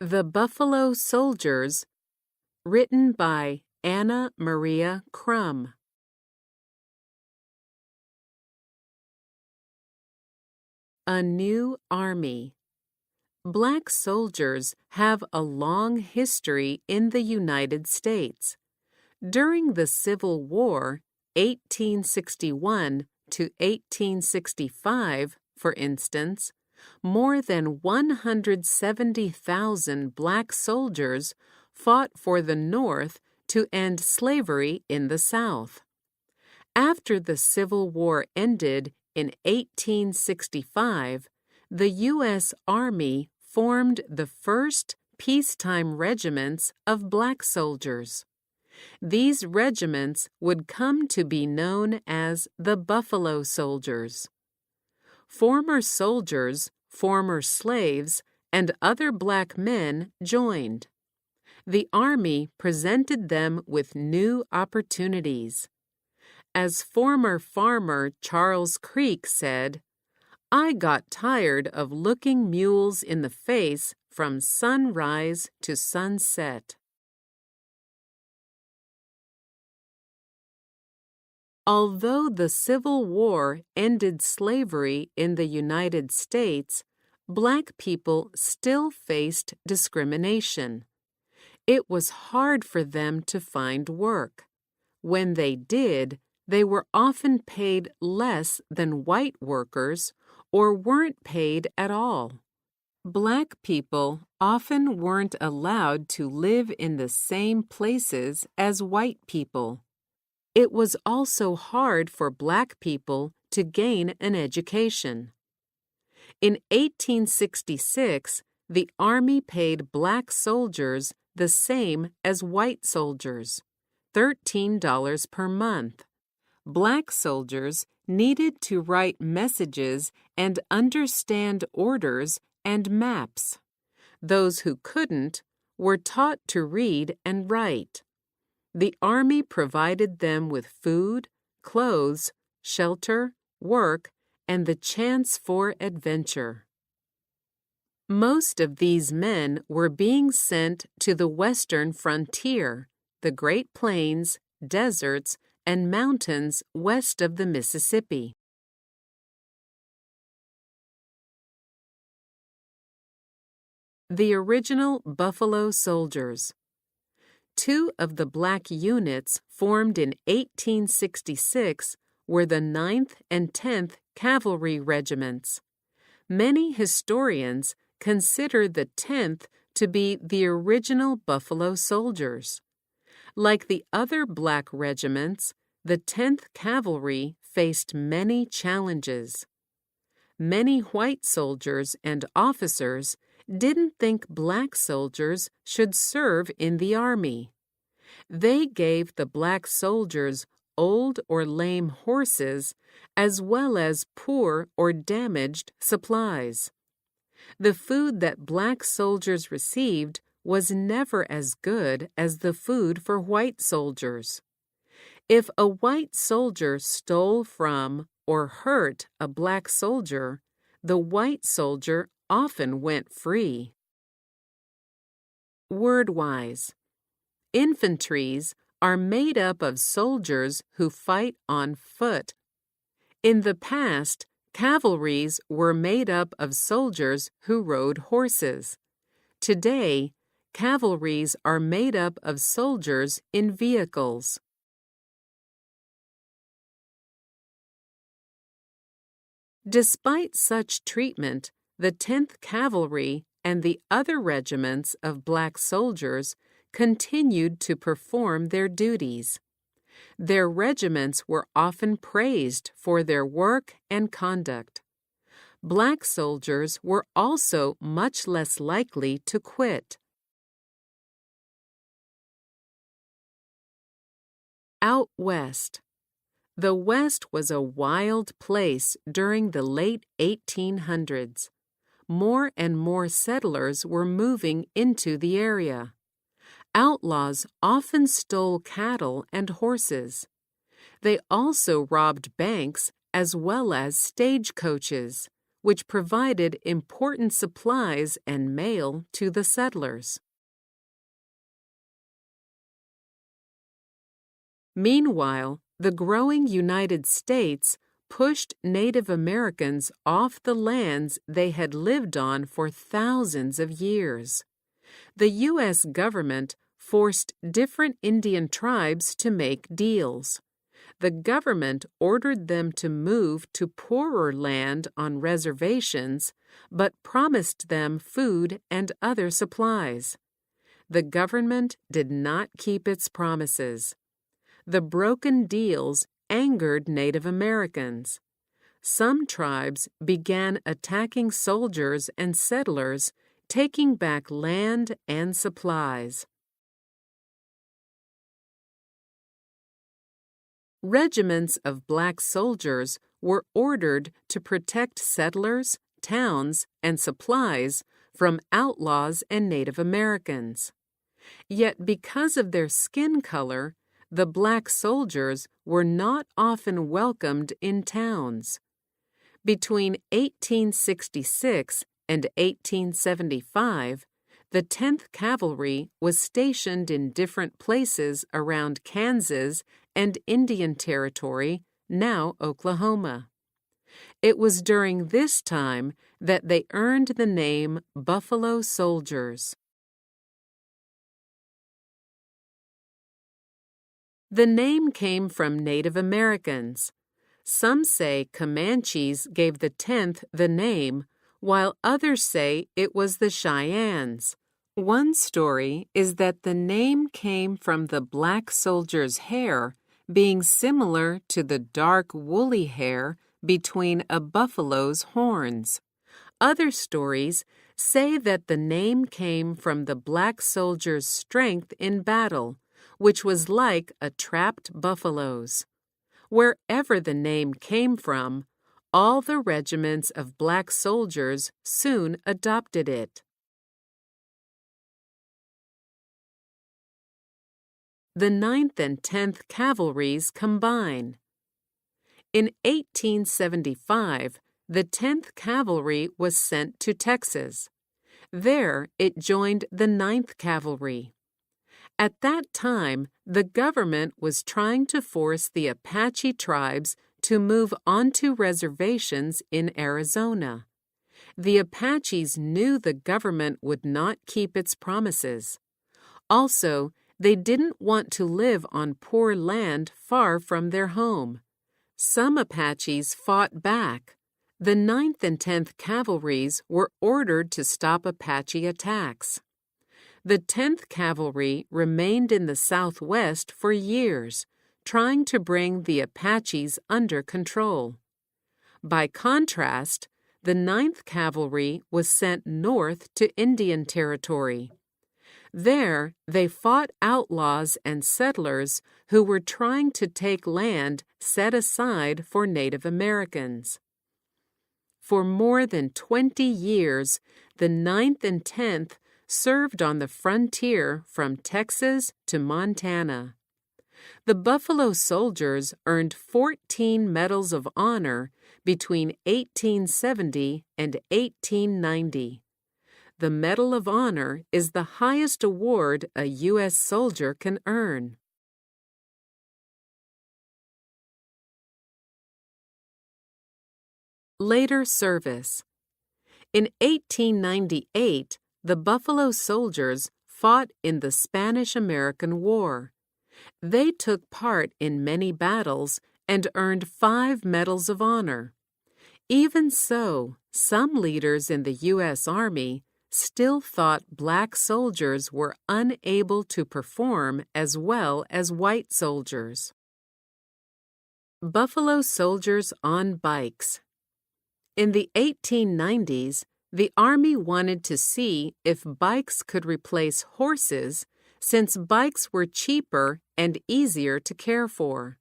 The Buffalo Soldiers, written by Anna Maria Crum. A New Army. Black soldiers have a long history in the United States. During the Civil War, 1861 to 1865, for instance, more than 170,000 black soldiers fought for the North to end slavery in the South. After the Civil War ended in 1865, the U.S. Army formed the first peacetime regiments of black soldiers. These regiments would come to be known as the Buffalo Soldiers. Former soldiers, former slaves, and other black men joined. The Army presented them with new opportunities. As former farmer Charles Creek said, "I got tired of looking mules in the face from sunrise to sunset." Although the Civil War ended slavery in the United States, black people still faced discrimination. It was hard for them to find work. When they did, they were often paid less than white workers or weren't paid at all. Black people often weren't allowed to live in the same places as white people. It was also hard for black people to gain an education. In 1866, the Army paid black soldiers the same as white soldiers, $13 per month. Black soldiers needed to write messages and understand orders and maps. Those who couldn't were taught to read and write. The Army provided them with food, clothes, shelter, work, and the chance for adventure. Most of these men were being sent to the western frontier, the Great Plains, deserts, and mountains west of the Mississippi. The original Buffalo Soldiers. Two of the black units formed in 1866 were the 9th and 10th Cavalry Regiments. Many historians consider the 10th to be the original Buffalo Soldiers. Like the other black regiments, the 10th Cavalry faced many challenges. Many white soldiers and officers didn't think black soldiers should serve in the Army. They gave the black soldiers old or lame horses as well as poor or damaged supplies. The food that black soldiers received was never as good as the food for white soldiers. If a white soldier stole from or hurt a black soldier, the white soldier often went free. Word-wise. Infantries are made up of soldiers who fight on foot. In the past, cavalries were made up of soldiers who rode horses. Today, cavalries are made up of soldiers in vehicles. Despite such treatment, the 10th Cavalry and the other regiments of black soldiers continued to perform their duties. Their regiments were often praised for their work and conduct. Black soldiers were also much less likely to quit. Out West. The West was a wild place during the late 1800s. More and more settlers were moving into the area. Outlaws often stole cattle and horses. They also robbed banks as well as stagecoaches, which provided important supplies and mail to the settlers. Meanwhile, the growing United States pushed Native Americans off the lands they had lived on for thousands of years. The U.S. government forced different Indian tribes to make deals. The government ordered them to move to poorer land on reservations, but promised them food and other supplies. The government did not keep its promises. The broken deals angered Native Americans. Some tribes began attacking soldiers and settlers, taking back land and supplies. Regiments of black soldiers were ordered to protect settlers, towns, and supplies from outlaws and Native Americans. Yet because of their skin color, the black soldiers were not often welcomed in towns. Between 1866 and 1875, the 10th Cavalry was stationed in different places around Kansas and Indian Territory, now Oklahoma. It was during this time that they earned the name Buffalo Soldiers. The name came from Native Americans. Some say Comanches gave the 10th the name, while others say it was the Cheyennes. One story is that the name came from the black soldiers' hair being similar to the dark woolly hair between a buffalo's horns. Other stories say that the name came from the black soldiers' strength in battle, which was like a trapped buffalo's. Wherever the name came from, all the regiments of black soldiers soon adopted it. The 9th and 10th Cavalries combine. In 1875, the 10th Cavalry was sent to Texas. There, it joined the 9th Cavalry. At that time, the government was trying to force the Apache tribes to move onto reservations in Arizona. The Apaches knew the government would not keep its promises. Also, they didn't want to live on poor land far from their home. Some Apaches fought back. The 9th and 10th Cavalries were ordered to stop Apache attacks. The 10th Cavalry remained in the Southwest for years, trying to bring the Apaches under control. By contrast, the 9th Cavalry was sent north to Indian Territory. There, they fought outlaws and settlers who were trying to take land set aside for Native Americans. For more than 20 years, the 9th and 10th served on the frontier from Texas to Montana. The Buffalo Soldiers earned 14 Medals of Honor between 1870 and 1890. The Medal of Honor is the highest award a U.S. soldier can earn. Later service. In 1898, the Buffalo Soldiers fought in the Spanish-American War. They took part in many battles and earned 5 Medals of Honor. Even so, some leaders in the U.S. Army still thought black soldiers were unable to perform as well as white soldiers. Buffalo Soldiers on bikes. In the 1890s, the Army wanted to see if bikes could replace horses since bikes were cheaper and easier to care for.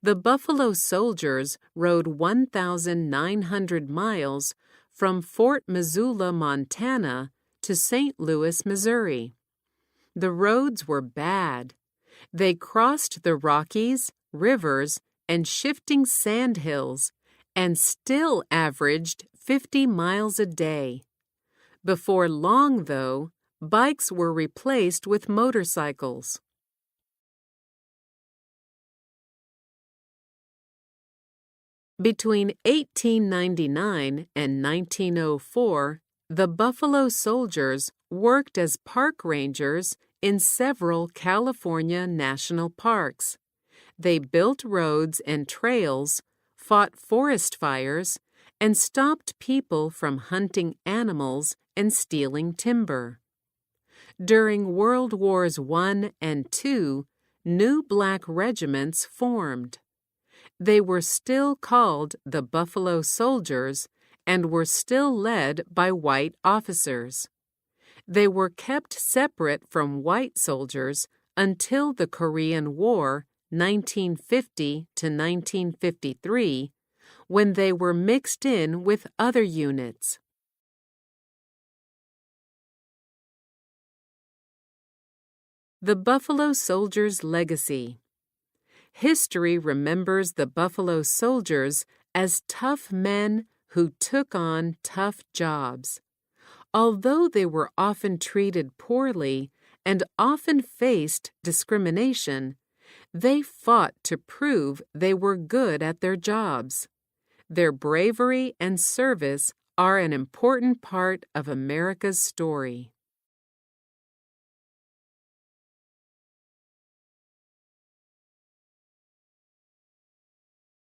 The Buffalo Soldiers rode 1,900 miles from Fort Missoula, Montana, to St. Louis, Missouri. The roads were bad. They crossed the Rockies, rivers, and shifting sand hills, and still averaged 50 miles a day. Before long, though, bikes were replaced with motorcycles. Between 1899 and 1904, the Buffalo Soldiers worked as park rangers in several California national parks. They built roads and trails, fought forest fires, and stopped people from hunting animals and stealing timber. During World Wars I and II, new black regiments formed. They were still called the Buffalo Soldiers and were still led by white officers. They were kept separate from white soldiers until the Korean War, 1950 to 1953, when they were mixed in with other units. The Buffalo Soldiers' Legacy. History remembers the Buffalo Soldiers as tough men who took on tough jobs. Although they were often treated poorly and often faced discrimination, they fought to prove they were good at their jobs. Their bravery and service are an important part of America's story.